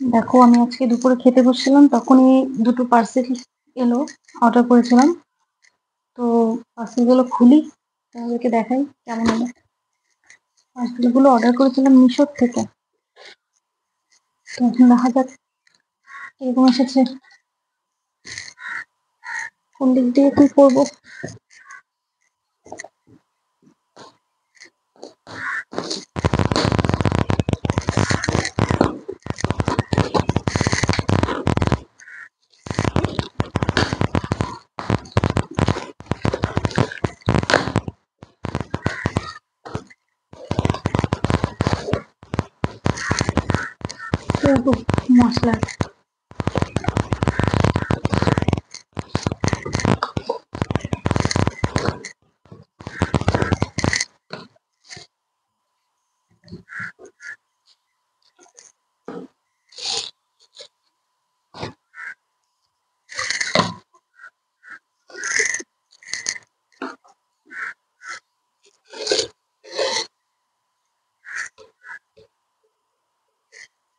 দেখো, আমি আজকে দুপুরে খেতে বসছিলাম, তখনই দুটো পার্সেল এলো। অর্ডার করেছিলাম। তো পার্সেলগুলো খুলি, তোমাদেরকে দেখাই কেমন হলো। পার্সেলগুলো অর্ডার করেছিলাম মিশোর থেকে। তো এখন দেখা যাক কিরকম এসেছে, কোন দিক দিয়ে কি করবো। করবো মশলা।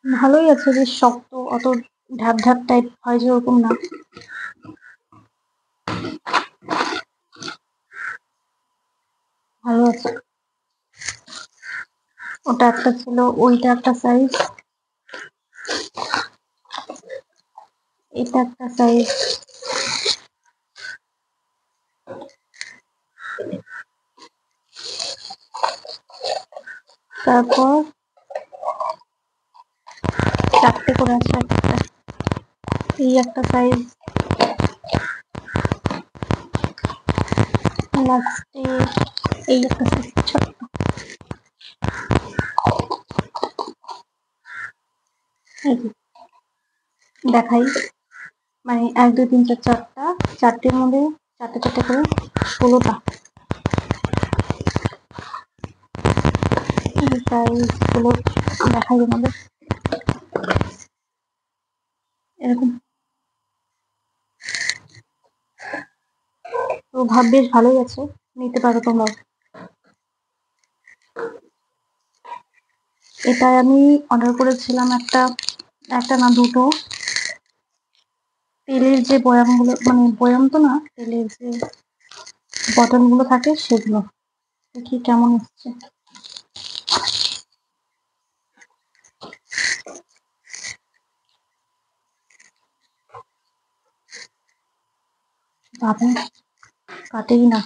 ভালোই আছে, বেশ শক্ত, অত ঢাপ ঢাপ টাইপ হয় যে ওরকম না। ভালো আছে। ওটা একটা ছিল, ওইটা একটা সাইজ, এটা একটা সাইজ। তারপর চারটে করে আছে একটা, এই একটা সাইজ। লাস্টে এই একটা সাইজ ছোট্ট। এই যে, দেখাই, মানে 1 2 3 4 চারটা, চারটের মধ্যে চারটে চারটে করে 16টা। এই সাইজগুলো দেখাই তোমাদের, এরকম। তো বেশ ভালোই আছে, নিতে পারো তোমরাও। এটা আমি অর্ডার করেছিলাম একটা, একটা না দুটো। তেলের যে বয়ামগুলো, মানে বয়াম তো না, তেলের যে বটলগুলো থাকে সেগুলো। দেখি কেমন এসছে। বাবা, কাটেই না।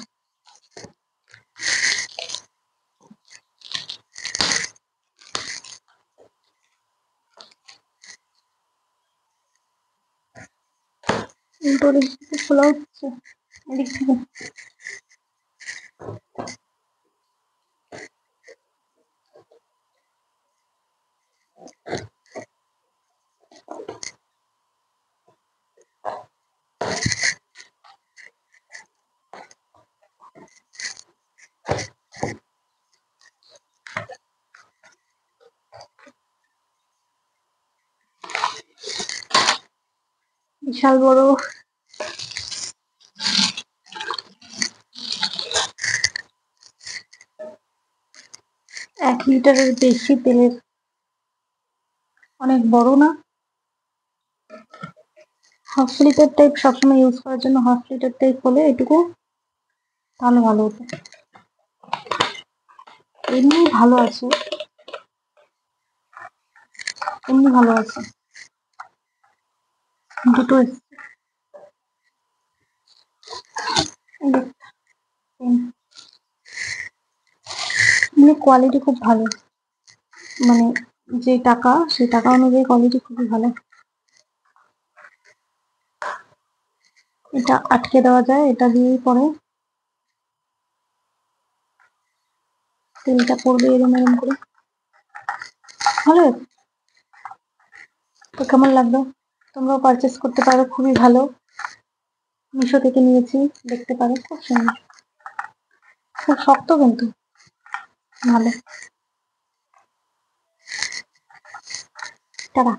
উল্টো দিক থেকে খোলা হচ্ছে, এদিক থেকে। বিশাল বড়। 1 লিটারের বেশি তেলের, অনেক বড় না? হাফ লিটার টাইপ সবসময় ইউজ করার জন্য হাফ লিটার টাইপ হলে এটুকু তাহলে ভালো হতো। এমনি ভালো আছে, এমনি ভালো আছে। দুটো এসছে। এই যে, এমনি কোয়ালিটি খুব ভালো, মানে যে টাকা, সেই টাকা অনুযায়ী কোয়ালিটি খুবই ভালো। এটা আটকে দেওয়া যায়, এটা দিয়েই পরে তেলটা পড়বে এরম এরম করে। ভালো। তো কেমন লাগলো? তোমরাও পারচেস করতে পারো, খুবই ভালো। মিশো থেকে নিয়েছি, দেখতে পারো, খুব সুন্দর, খুব শক্ত কিন্তু ভালো। টাটা।